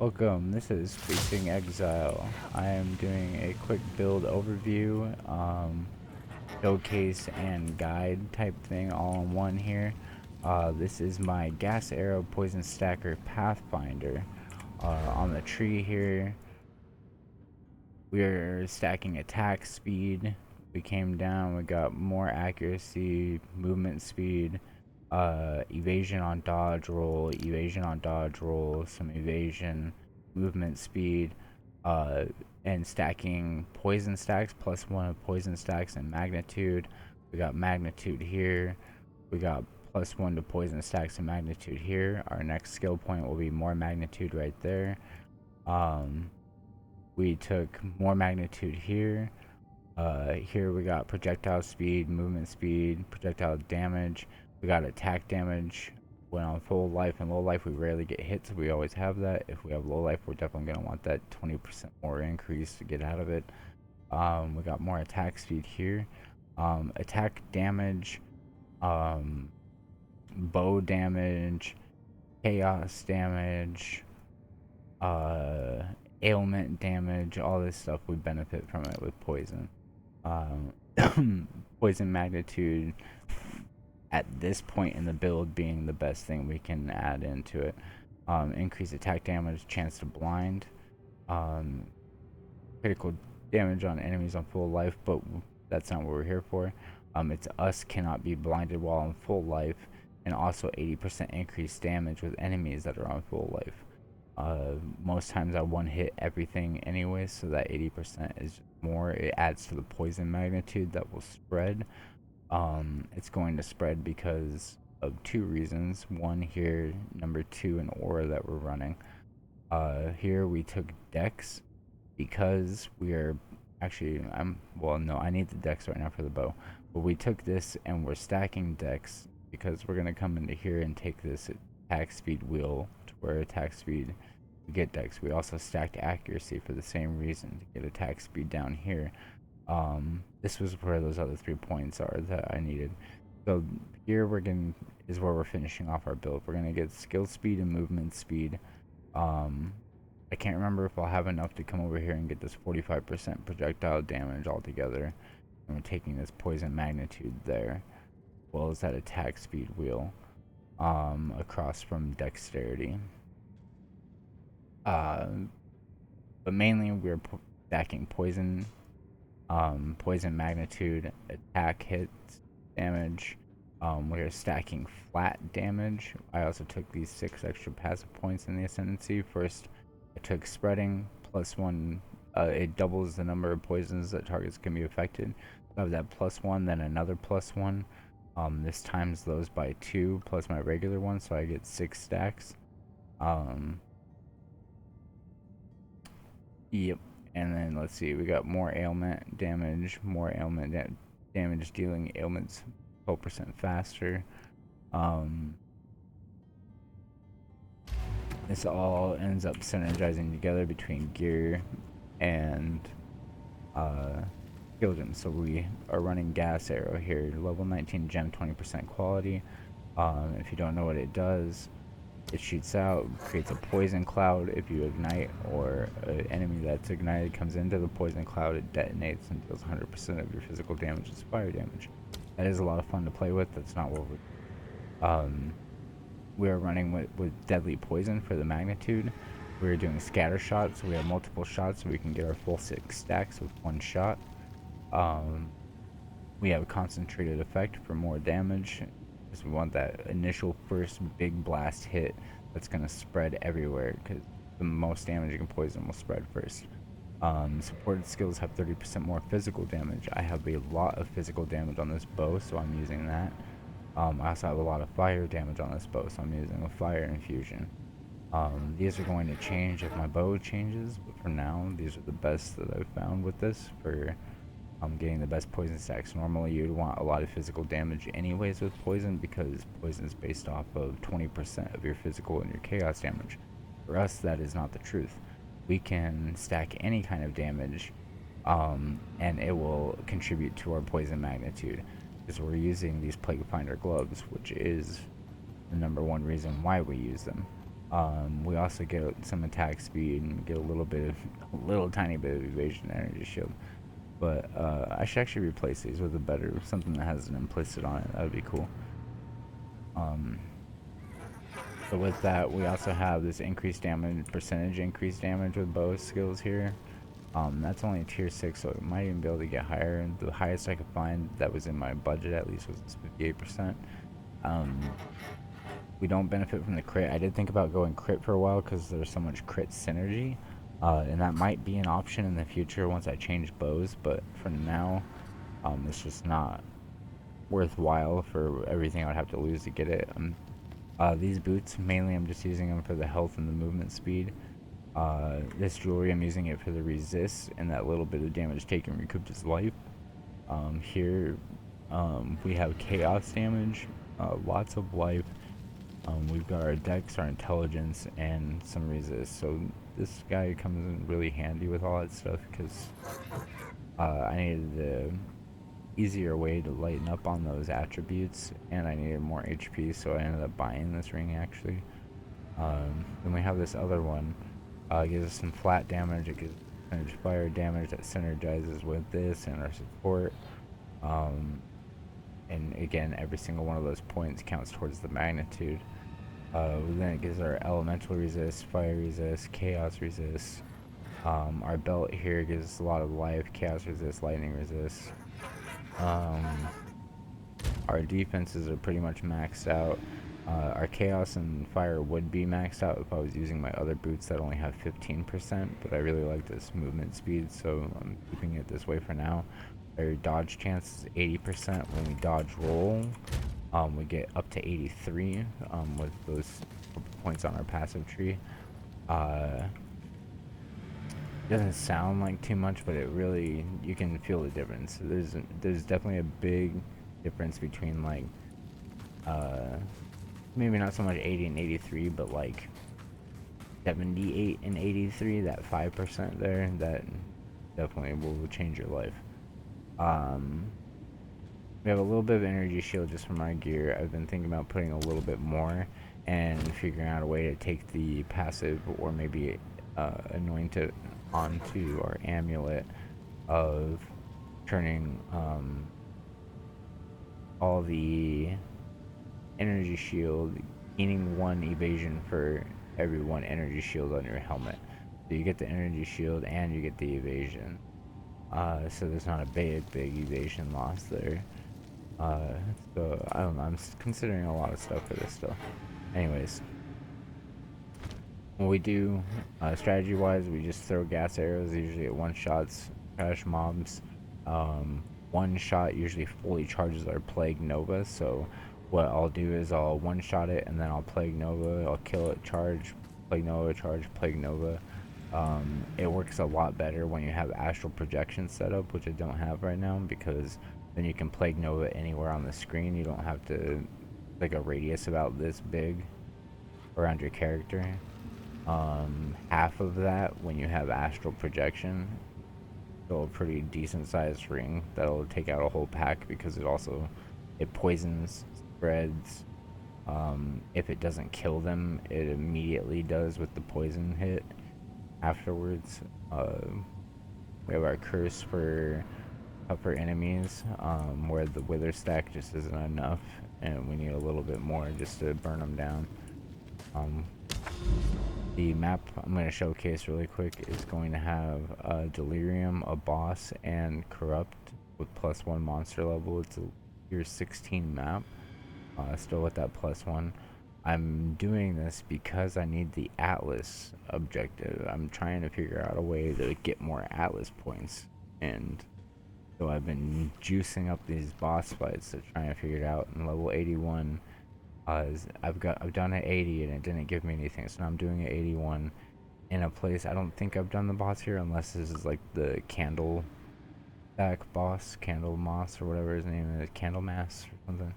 Welcome, this is Path of Exile. I am doing a quick build overview, showcase and guide type thing all in one here. This is my GasArrow PoisonStacker Pathfinder. On the tree here, we're stacking attack speed. We came down, we got more accuracy, movement speed, evasion on dodge roll, some evasion, movement speed, and stacking poison stacks +1 of poison stacks and magnitude. We got magnitude here. We got +1 to poison stacks and magnitude here. Our next skill point will be more magnitude right there. We took more magnitude here. Here we got projectile speed, movement speed, projectile damage. We got attack damage. When on full life and low life, we rarely get hit, so we always have that. If we have low life, we're definitely going to want that 20% more increase to get out of it. We got more attack speed here. Attack damage, bow damage, chaos damage, ailment damage, all this stuff we benefit from it with poison. Poison magnitude at this point in the build being the best thing we can add into it. Increase attack damage, chance to blind, critical damage on enemies on full life, but that's not what we're here for. It's us cannot be blinded while on full life, and also 80% increased damage with enemies that are on full life. Most times I one hit everything anyway, so that 80% is just more. It adds to the poison magnitude that will spread. It's going to spread because of two reasons. One here, number two, an aura that we're running. Here we took dex because we are actually, I need the dex right now for the bow, but we took this and we're stacking dex because we're gonna come into here and take this attack speed wheel to where attack speed we get dex. We also stacked accuracy for the same reason, to get attack speed down here. This was where those other 3 points are that I needed. So here is where we're finishing off our build. We're gonna get skill speed and movement speed. I can't remember if I'll have enough to come over here and get this 45% projectile damage altogether. And we're taking this poison magnitude there, as well as that attack speed wheel, across from dexterity. But mainly we're stacking poison, poison magnitude, attack hits, damage. We're stacking flat damage. I also took these 6 extra passive points in the ascendancy. First, I took spreading +1. It doubles the number of poisons that targets can be affected. I have that +1, then another +1. This times those by 2 plus my regular one, so I get 6 stacks. Yep. And then let's see, we got more ailment damage, damage dealing ailments 12% faster. This all ends up synergizing together between gear and skill gem. So we are running GasArrow here, level 19 gem, 20% quality. If you don't know what it does, it shoots out, creates a poison cloud. If you ignite or an enemy that's ignited comes into the poison cloud, it detonates and deals 100% of your physical damage as fire damage. That is a lot of fun to play with. That's not what we're running with deadly poison for the magnitude. We're doing scatter shots, so we have multiple shots, so we can get our full 6 stacks with 1 shot. We have a concentrated effect for more damage, because we want that initial first big blast hit that's going to spread everywhere, because the most damaging poison will spread first. Supported skills have 30% more physical damage. I have a lot of physical damage on this bow, so I'm using that. I also have a lot of fire damage on this bow, so I'm using a fire infusion. These are going to change if my bow changes, but for now, these are the best that I've found with this for getting the best poison stacks. Normally, you'd want a lot of physical damage anyways with poison, because poison is based off of 20% of your physical and your chaos damage. For us, that is not the truth. We can stack any kind of damage, and it will contribute to our poison magnitude, because we're using these Plague Finder gloves, which is the #1 reason why we use them. We also get some attack speed and get a little tiny bit of evasion energy shield. But I should actually replace these with a better, something that has an implicit on it. That would be cool. So with that, we also have this increased damage, percentage increased damage with bow skills here. That's only tier 6, so it might even be able to get higher. The highest I could find that was in my budget at least was 58%. We don't benefit from the crit. I did think about going crit for a while because there's so much crit synergy. And that might be an option in the future once I change bows, but for now, it's just not worthwhile for everything I'd have to lose to get it. These boots, mainly I'm just using them for the health and the movement speed. This jewelry, I'm using it for the resist, and that little bit of damage taken recouped his life. Here, we have chaos damage, lots of life. We've got our dex, our intelligence, and some resist. So this guy comes in really handy with all that stuff because I needed the easier way to lighten up on those attributes, and I needed more HP, so I ended up buying this ring actually. Then we have this other one. It gives us some flat damage. It gives percentage fire damage that synergizes with this and our support. And again, every single one of those points counts towards the magnitude. Then it gives our elemental resist, fire resist, chaos resist. Our belt here gives us a lot of life, chaos resist, lightning resist. Our defenses are pretty much maxed out. Our chaos and fire would be maxed out if I was using my other boots that only have 15%, but I really like this movement speed, so I'm keeping it this way for now. Our dodge chance is 80% when we dodge roll. We get up to 83 with those points on our passive tree. Doesn't sound like too much, but it really, you can feel the difference. There's definitely a big difference between like maybe not so much 80 and 83, but like 78 and 83, that 5% there, that definitely will change your life. We have a little bit of energy shield just from our gear. I've been thinking about putting a little bit more and figuring out a way to take the passive or maybe anoint it onto our amulet of turning all the energy shield, gaining 1 evasion for every 1 energy shield on your helmet. So you get the energy shield and you get the evasion. So there's not a big evasion loss there. So I don't know, I'm considering a lot of stuff for this stuff. Anyways, what we do strategy wise, we just throw gas arrows, usually at 1-shots, crash mobs. 1 shot usually fully charges our Plague Nova, so what I'll do is I'll 1-shot it and then I'll Plague Nova, I'll kill it, charge, Plague Nova, charge, Plague Nova. It works a lot better when you have astral projection set up, which I don't have right now, because then you can Plague Nova anywhere on the screen. You don't have to, like, a radius about this big around your character. Half of that when you have astral projection, so a pretty decent sized ring that'll take out a whole pack, because it poisons spreads. If it doesn't kill them, it immediately does with the poison hit afterwards. We have our curse for tougher enemies, where the wither stack just isn't enough and we need a little bit more just to burn them down. The map I'm going to showcase really quick is going to have Delirium, a boss, and Corrupt with +1 monster level. It's a tier 16 map, still with that +1. I'm doing this because I need the Atlas objective. I'm trying to figure out a way to get more Atlas points, and so I've been juicing up these boss fights to try and figure it out. In level 81, I've done it 80 and it didn't give me anything, so now I'm doing it 81 in a place. I don't think I've done the boss here unless this is like the Candle Stack boss, Candle Moss or whatever his name is, Candlemass or something.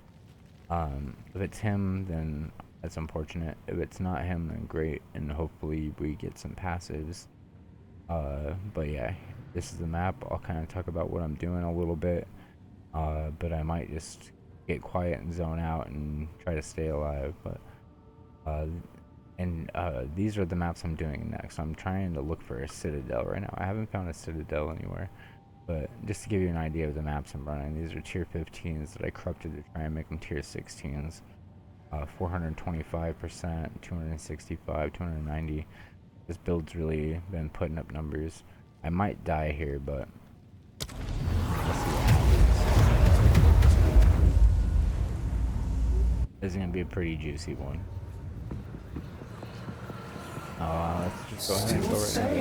If it's him, then that's unfortunate. If it's not him, then great, and hopefully we get some passives. But yeah, this is the map. I'll kind of talk about what I'm doing a little bit, but I might just get quiet and zone out and try to stay alive. But And these are the maps I'm doing next. I'm trying to look for a citadel right now. I haven't found a citadel anywhere. But just to give you an idea of the maps I'm running, these are tier 15s that I corrupted to try and make them tier 16s. 425%, 265, 290. This build's really been putting up numbers. I might die here, but let's see what happens. This is going to be a pretty juicy one. Let's just go ahead and go right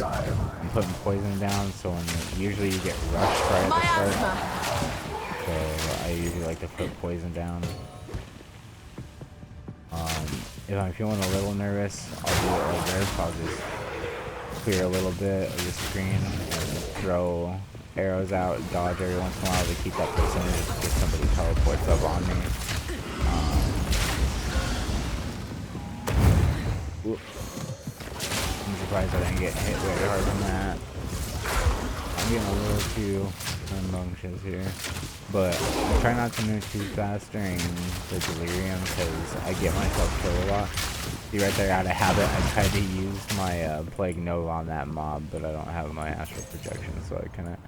now. I'm putting poison down, so usually you get rushed right at the start. So I usually like to put poison down. If I'm feeling a little nervous, I'll do it like this. I'll just clear a little bit of the screen and throw arrows out, dodge every once in a while to keep that percentage in case somebody teleports up on me. I'm surprised I didn't get hit very hard from that. I'm getting a little too rambunctious here, but I try not to move too fast during the delirium because I get myself killed a lot. See right there, out of habit, I tried to use my Plague Nova on that mob, but I don't have my astral projection, so I couldn't.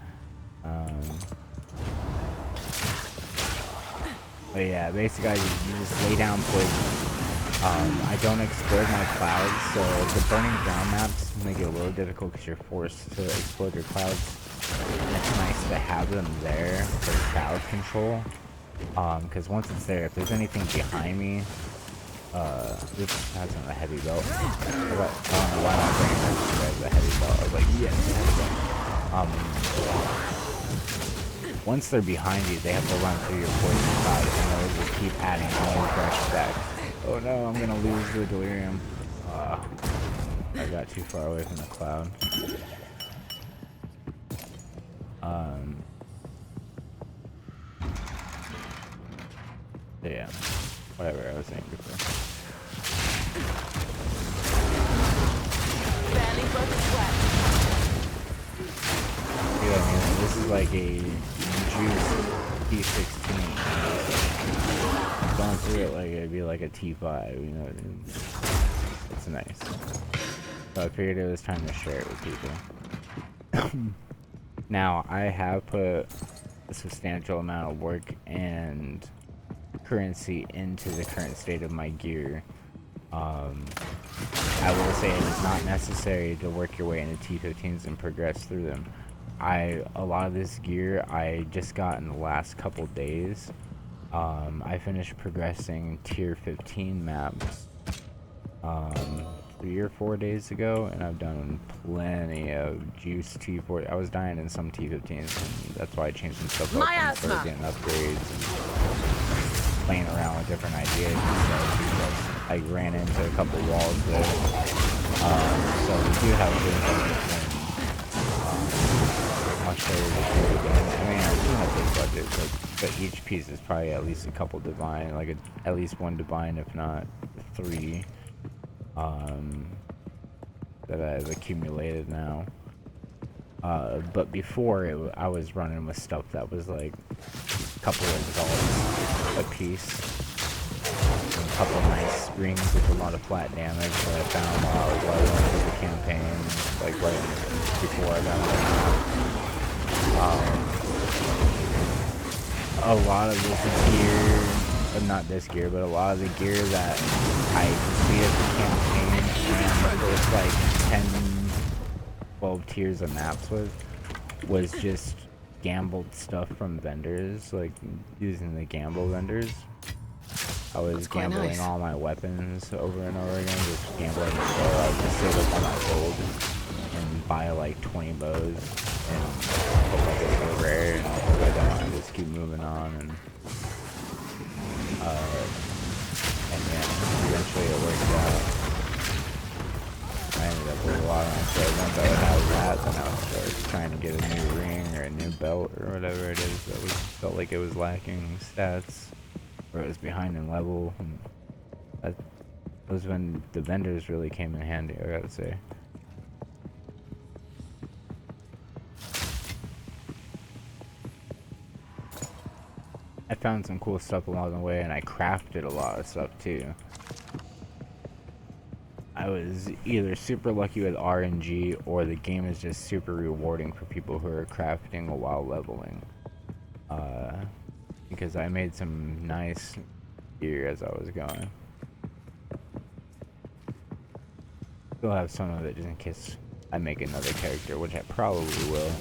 But yeah, basically I just lay down poison. I don't explode my clouds, so the burning ground maps make it a little difficult because you're forced to explode your clouds. And it's nice to have them there for cloud control, because once it's there, if there's anything behind me, this has a heavy belt. I don't know why my brain has a heavy belt. I was like, yes, heavy belt. Once they're behind you, they have to run through your poison cloud, and they'll just keep adding more fresh stacks. Oh no, I'm gonna lose the delirium. I got too far away from the cloud. Yeah, whatever I was saying before. You know what I mean? This is like a juice T16. Going through it like it'd be like a T5, you know what I mean? It's nice. So I figured it was time to share it with people. Now, I have put a substantial amount of work and currency into the current state of my gear. I will say it is not necessary to work your way into T15s and progress through them. A lot of this gear I just got in the last couple days. I finished progressing tier 15 maps 3 or 4 days ago, and I've done plenty of juice T4. I was dying in some T15s, and that's why I changed some stuff up and started getting upgrades and playing around with different ideas and stuff. I ran into a couple walls there, so we do have good budget. I'll show you the gear again. I mean, I'm doing a big budget, but each piece is probably at least a couple divine, like at least one divine, if not 3. That I've accumulated now. But before, I was running with stuff that was like a couple of exalts a piece. And a couple nice rings with a lot of flat damage that I found while I was leveling through the campaign, like right before I got a lot of this gear, not this gear, but a lot of the gear that I completed the campaign and the first like 10, 12 tiers of maps was just gambled stuff from vendors, like using the gamble vendors. I was gambling nice. All my weapons over and over again, just gambling, so I would just save up on my gold and buy like 20 bows and hope I get a rare, and if I don't, I just keep moving on, and yeah, eventually it worked out. I ended up with a lot on it, so once I would have that, then I would start trying to get a new ring or a new belt or whatever it is that felt like it was lacking stats, or it was behind in level. And that was when the vendors really came in handy, I gotta say. I found some cool stuff along the way, and I crafted a lot of stuff too. I was either super lucky with RNG or the game is just super rewarding for people who are crafting while leveling. Because I made some nice gear as I was going. Still have some of it just in case I make another character, which I probably will.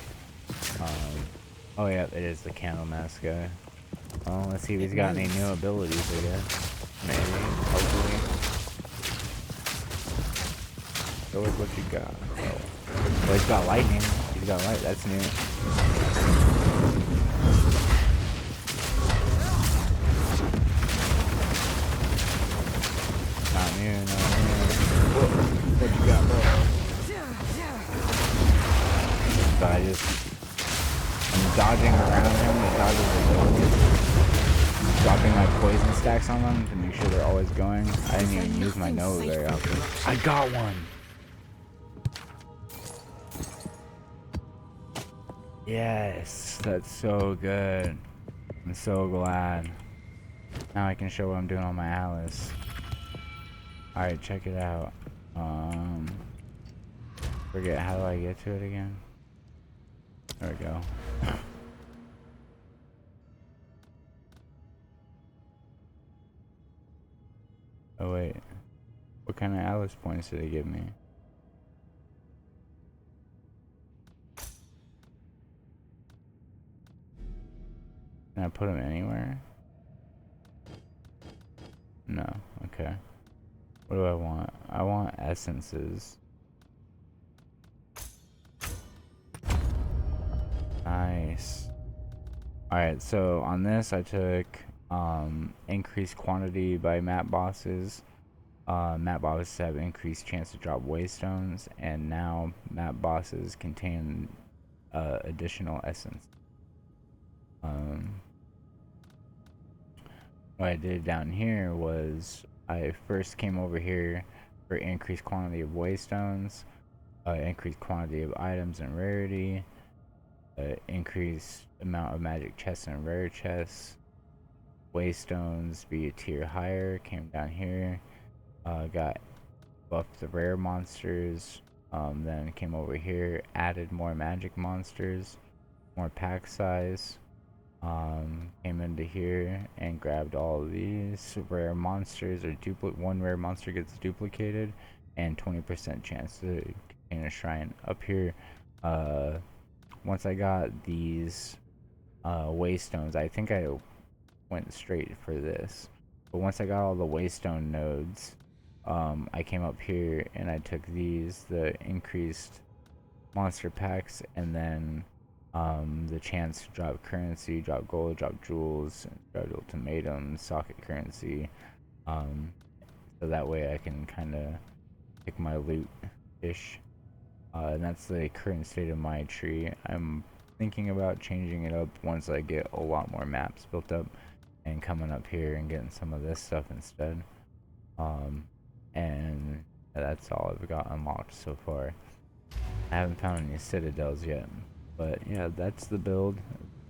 Oh yeah, it is the candle mask guy. Well, let's see if he's got any new abilities, I guess. Maybe, hopefully. Show us what you got. Oh. Well, he's got lightning. He's got light. That's new. Not new, not new. Whoa. What you got, bro? But I'm dodging around him. He dodges the building. Dropping my poison stacks on them to make sure they're always going. I didn't even use my nose very often. I got one! Yes, that's so good. I'm so glad. Now I can show what I'm doing on my Alice. Alright, check it out. Forget, how do I get to it again? There we go. Oh wait, what kind of Alice points did it give me? Can I put them anywhere? No, okay. What do I want? I want essences. Nice. Alright, so on this I took increased quantity by map bosses. Map bosses have increased chance to drop waystones, and now map bosses contain additional essence. What I did down here was I first came over here for increased quantity of waystones, increased quantity of items and rarity, increased amount of magic chests and rare chests, waystones be a tier higher. Came down here, got buffed the rare monsters, then came over here, added more magic monsters, more pack size, came into here and grabbed all of these rare monsters. Or one rare monster gets duplicated and 20% chance to contain a shrine. Up here, once I got these waystones, I think I went straight for this, but once I got all the waystone nodes, I came up here and I took these, the increased monster packs, and then the chance to drop currency, drop gold, drop jewels, drop ultimatums, socket currency, so that way I can kind of pick my loot-ish. And that's the current state of my tree. I'm thinking about changing it up once I get a lot more maps built up and coming up here and getting some of this stuff instead. And that's all I've got unlocked so far. I haven't found any citadels yet, but yeah, that's the build.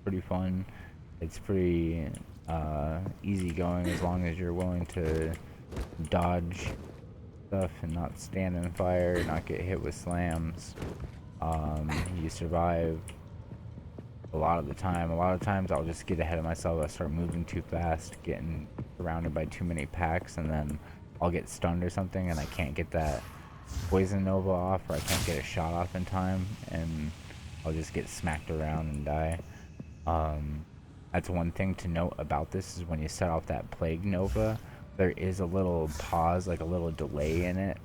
Pretty fun. It's pretty easy going as long as you're willing to dodge stuff and not stand in fire, not get hit with slams. You survive a lot of the time. A lot of times I'll just get ahead of myself. I start moving too fast, getting surrounded by too many packs, and then I'll get stunned or something and I can't get that poison nova off, or I can't get a shot off in time, and I'll just get smacked around and die. That's one thing to note about this, is when you set off that plague nova, there is a little pause, like a little delay in it,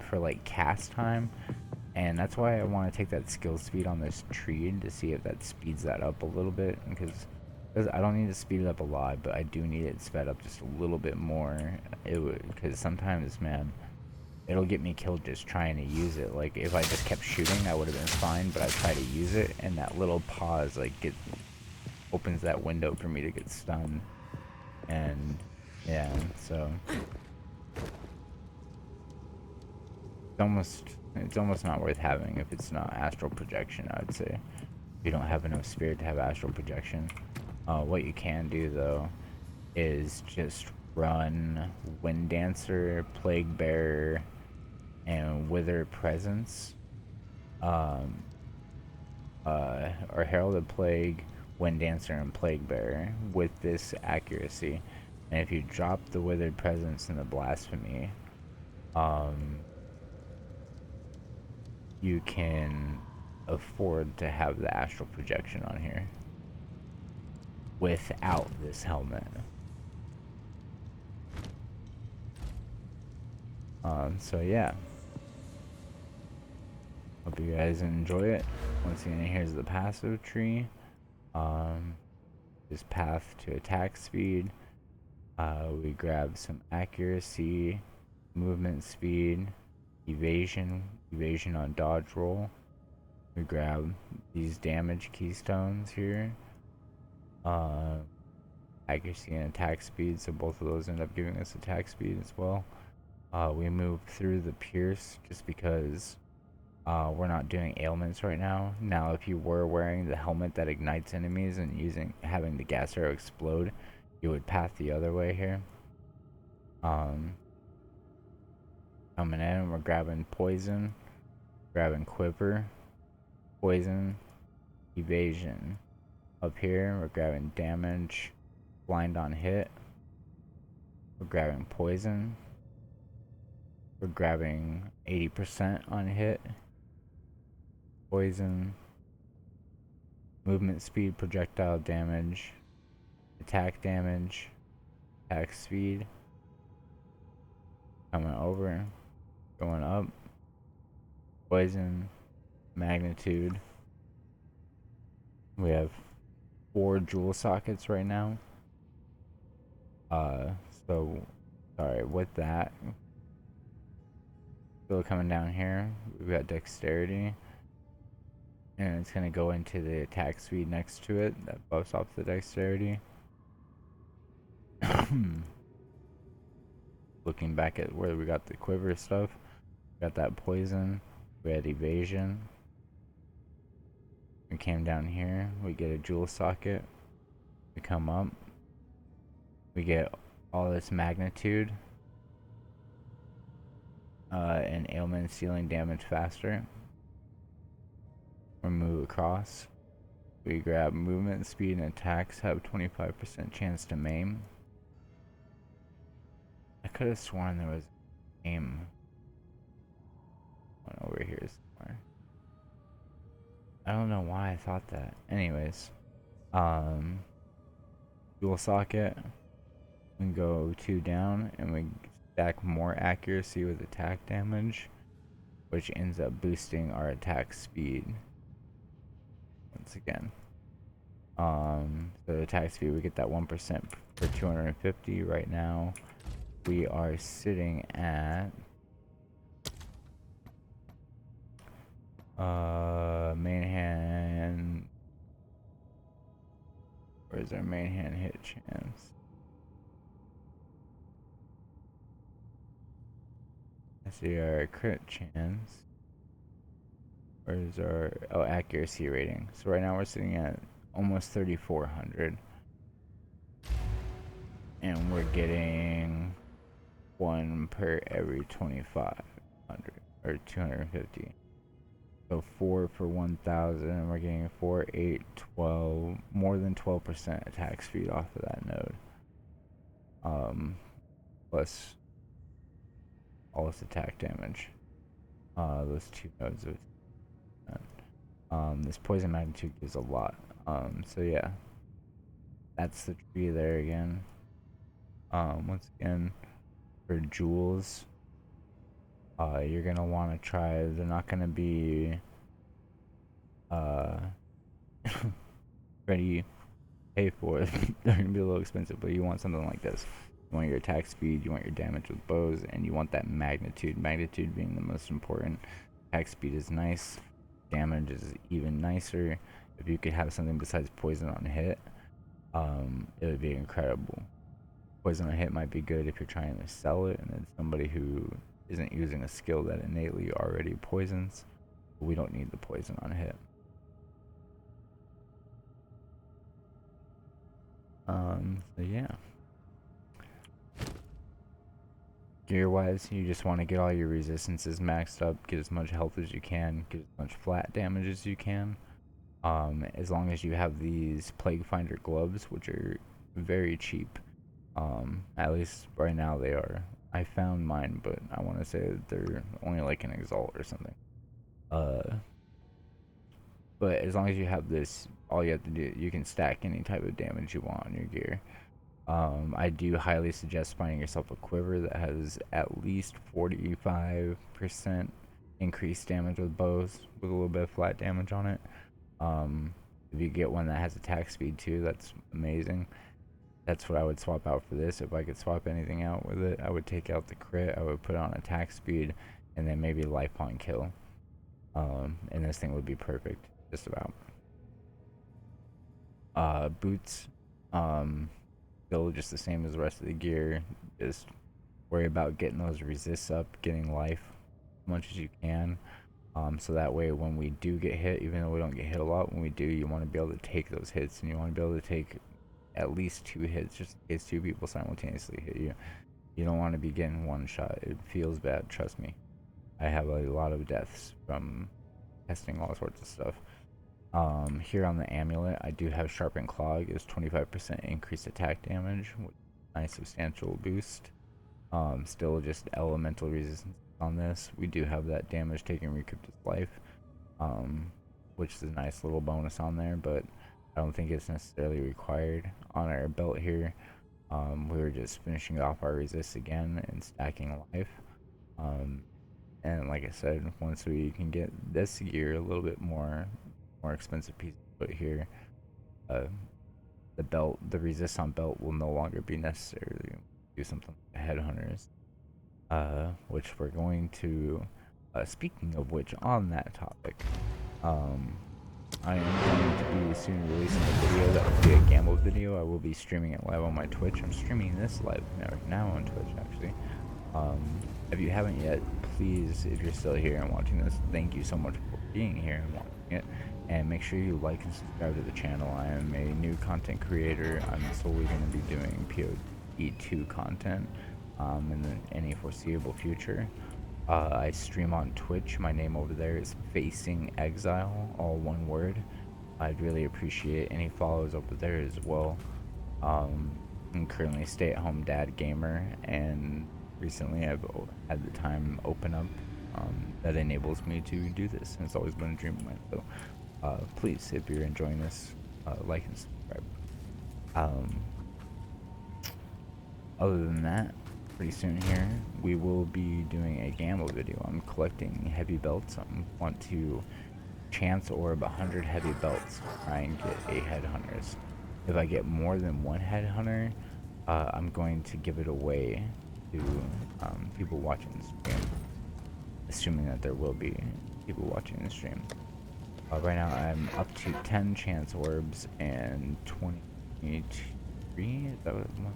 for like cast time, and that's why I want to take that skill speed on this tree to see if that speeds that up a little bit, because I don't need to speed it up a lot, but I do need it sped up just a little bit more. Because sometimes, man, it'll get me killed just trying to use it. Like, if I just kept shooting, I would have been fine, but I try to use it, and that little pause, like, opens that window for me to get stunned. And yeah, so it's almost not worth having if it's not astral projection, I would say. If you don't have enough spirit to have astral projection. What you can do though is just run Wind Dancer, Plague Bearer, Wither Presence, or Heralded Plague, Wind Dancer, and Plague Bearer with this accuracy. And if you drop the Withered Presence and the Blasphemy, you can afford to have the Astral Projection on here without this helmet. So yeah. Hope you guys enjoy it. Once again, here's the passive tree. This path to attack speed. We grab some accuracy, movement speed, evasion on dodge roll. We grab these damage keystones here. Accuracy and attack speed, so both of those end up giving us attack speed as well. We move through the pierce just because we're not doing ailments right now. Now, if you were wearing the helmet that ignites enemies and having the gas arrow explode, you would path the other way here. Coming in, we're grabbing poison, grabbing quiver, poison, evasion. Up here, we're grabbing damage, blind on hit. We're grabbing poison. We're grabbing 80% on hit. Poison, movement speed, projectile damage, attack damage, attack speed. Coming over, going up. Poison, magnitude. We have 4 jewel sockets right now. So sorry, with that, still coming down here, we've got dexterity, and it's gonna go into the attack speed next to it that buffs off the dexterity. Looking back at where we got the quiver stuff, we got that poison, we had evasion. We came down here, we get a jewel socket, we come up, we get all this magnitude, and ailment stealing damage faster. We move across, we grab movement speed, and attacks have 25% chance to maim. I could have sworn there was aim one over here somewhere. I don't know why I thought that. Anyways, dual socket. We go 2 down, and we stack more accuracy with attack damage, which ends up boosting our attack speed. Once again, so attack speed, we get that 1% for 250 right now. We are sitting at main hand. Where's our main hand hit chance? I see our crit chance. Where's our accuracy rating? So right now we're sitting at almost 3,400, and we're getting 1 per every 2,500 or 250. So 4 for 1,000, and we're getting 4, 8, 12, more than 12% attack speed off of that node. Plus all this attack damage. Those 2 nodes of this poison magnitude gives a lot. So yeah, that's the tree there again. Once again, for jewels, you're gonna want to try. They're not gonna be ready to pay for it. They're gonna be a little expensive, but you want something like this. You want your attack speed, you want your damage with bows, and you want that magnitude. Magnitude being the most important. Attack speed is nice. Damage is even nicer. If you could have something besides poison on hit, it would be incredible. Poison on hit might be good if you're trying to sell it, and it's somebody who isn't using a skill that innately already poisons. But we don't need the poison on hit. So yeah. Gear wise, you just want to get all your resistances maxed up, get as much health as you can, get as much flat damage as you can. As long as you have these Plague Finder gloves, which are very cheap. At least right now they are. I found mine, but I want to say that they're only like an Exalt or something. But as long as you have this, all you have to do, you can stack any type of damage you want on your gear. I do highly suggest finding yourself a quiver that has at least 45% increased damage with bows, with a little bit of flat damage on it. If you get one that has attack speed too, that's amazing. That's what I would swap out for this. If I could swap anything out with it, I would take out the crit, I would put on attack speed, and then maybe life on kill. And this thing would be perfect, just about. Boots, still just the same as the rest of the gear. Just worry about getting those resists up, getting life as much as you can. So that way when we do get hit, even though we don't get hit a lot, when we do, you want to be able to take those hits, and you want to be able to take at least 2 hits, just in case 2 people simultaneously hit you. You don't want to be getting one shot. It feels bad, trust me. I have a lot of deaths from testing all sorts of stuff. Here on the amulet, I do have Sharpened Claw. It gives 25% increased attack damage, with a nice substantial boost. Still just elemental resistance on this. We do have that damage taken recouped as life, which is a nice little bonus on there, but I don't think it's necessarily required. On our belt here, we were just finishing off our resist again and stacking life. And like I said, once we can get this gear, a little bit more expensive piece to put here, the belt, the resist on belt will no longer be necessary. Do something like headhunters, which we're going to. Speaking of which, on that topic, I am going to be soon releasing a video that will be a gamble video. I will be streaming it live on my Twitch. I'm streaming this live now on Twitch, actually. If you haven't yet, please, if you're still here and watching this, thank you so much for being here and watching it. And make sure you like and subscribe to the channel. I am a new content creator. I'm solely going to be doing PoE2 content in any foreseeable future. I stream on Twitch. My name over there is Facing Exile, all one word. I'd really appreciate any follows over there as well. I'm currently a stay-at-home dad gamer, and recently I've had the time open up that enables me to do this, and it's always been a dream of mine. So please, if you're enjoying this, like and subscribe. Other than that, pretty soon here we will be doing a gamble video. I'm collecting heavy belts. I want to chance orb 100 heavy belts to try and get 8 headhunters. If I get more than 1 headhunter, I'm going to give it away to people watching the stream, assuming that there will be people watching the stream. Right now I'm up to 10 chance orbs and 23, is that what 1,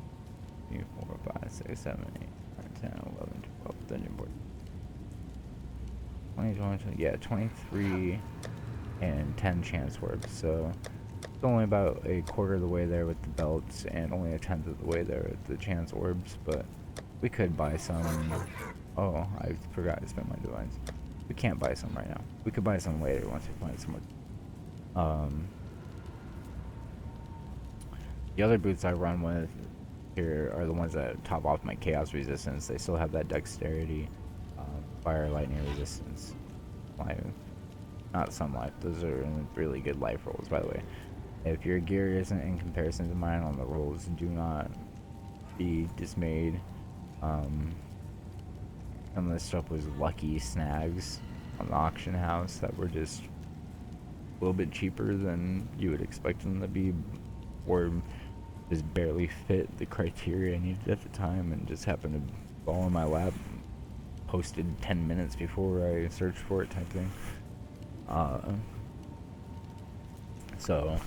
2, 4, 5, 6, 7, 8, 9, 10, 11, 12, 13, 14, 20, 20, yeah, 23 and 10 chance orbs. So it's only about a quarter of the way there with the belts and only a tenth of the way there with the chance orbs, but we could buy some. Oh, I forgot to spend my divines. We can't buy some right now. We could buy some later once we find some more. The other boots I run with here are the ones that top off my chaos resistance. They still have that dexterity, fire, lightning resistance, life, not some life. Those are really good life rolls, by the way. If your gear isn't in comparison to mine on the rolls, do not be dismayed. Some of this stuff was lucky snags on the auction house that were just a little bit cheaper than you would expect them to be, or just barely fit the criteria I needed at the time, and just happened to fall in my lap, posted 10 minutes before I searched for it type thing. So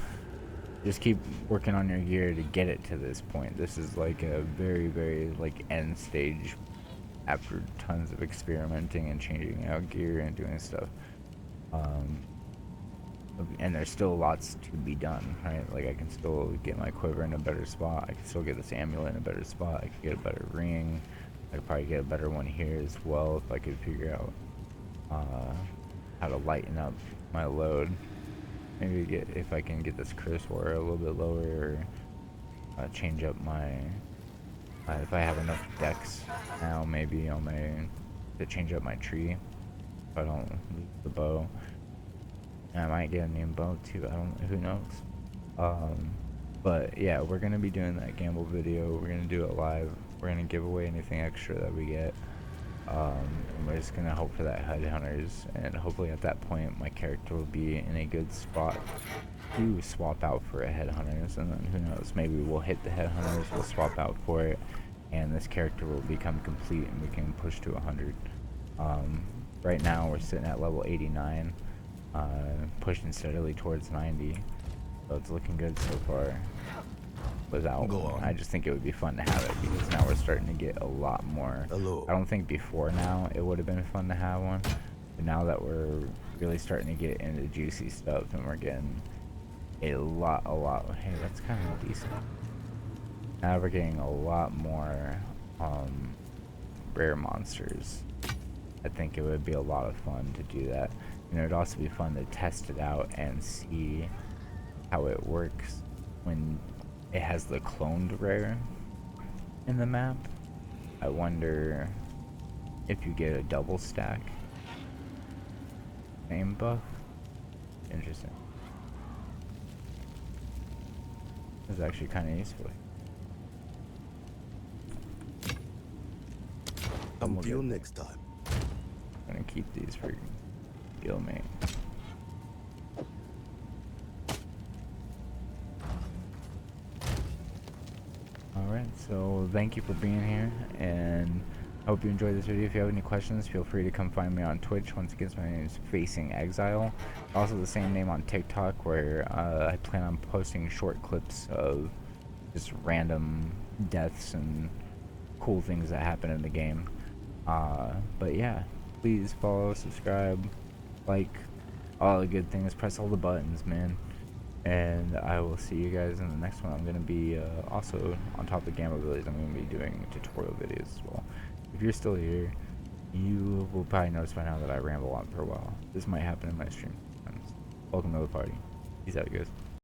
just keep working on your gear to get it to this point. This is like a very, very like end stage after tons of experimenting and changing out gear and doing stuff. And there's still lots to be done, right? Like I can still get my quiver in a better spot. I can still get this amulet in a better spot. I can get a better ring. I could probably get a better one here as well if I could figure out how to lighten up my load. Maybe if I can get this cursor a little bit lower, or change up my if I have enough decks now, maybe on my to change up my tree if I don't lose the bow. And I might get a new bow too, who knows. But yeah, we're gonna be doing that gamble video. We're gonna do it live. We're gonna give away anything extra that we get. And we're just gonna hope for that headhunters, and hopefully at that point my character will be in a good spot to swap out for a headhunters, and then who knows, maybe we'll hit the headhunters, we'll swap out for it, and this character will become complete and we can push to 100. Right now we're sitting at level 89, pushing steadily towards 90, so it's looking good so far. I just think it would be fun to have it because now we're starting to get a lot more. Hello. I don't think before now it would have been fun to have one, but now that we're really starting to get into juicy stuff and we're getting a lot, hey, that's kind of decent. Now we're getting a lot more rare monsters. I think it would be a lot of fun to do that. And it would also be fun to test it out and see how it works when it has the cloned rare in the map. I wonder if you get a double stack same buff. Interesting. This is actually kind of useful. Until next time. I'm gonna keep these for Gilmate. Alright, so thank you for being here, and I hope you enjoyed this video. If you have any questions, feel free to come find me on Twitch. Once again, my name is PoisonExile. Also the same name on TikTok, where I plan on posting short clips of just random deaths and cool things that happen in the game. But yeah, please follow, subscribe, like, all the good things. Press all the buttons, man. And I will see you guys in the next one. I'm going to be also on top of gamma abilities, I'm going to be doing tutorial videos as well. If you're still here, you will probably notice by now that I ramble on for a while. This might happen in my stream. Welcome to the party. Peace out, guys.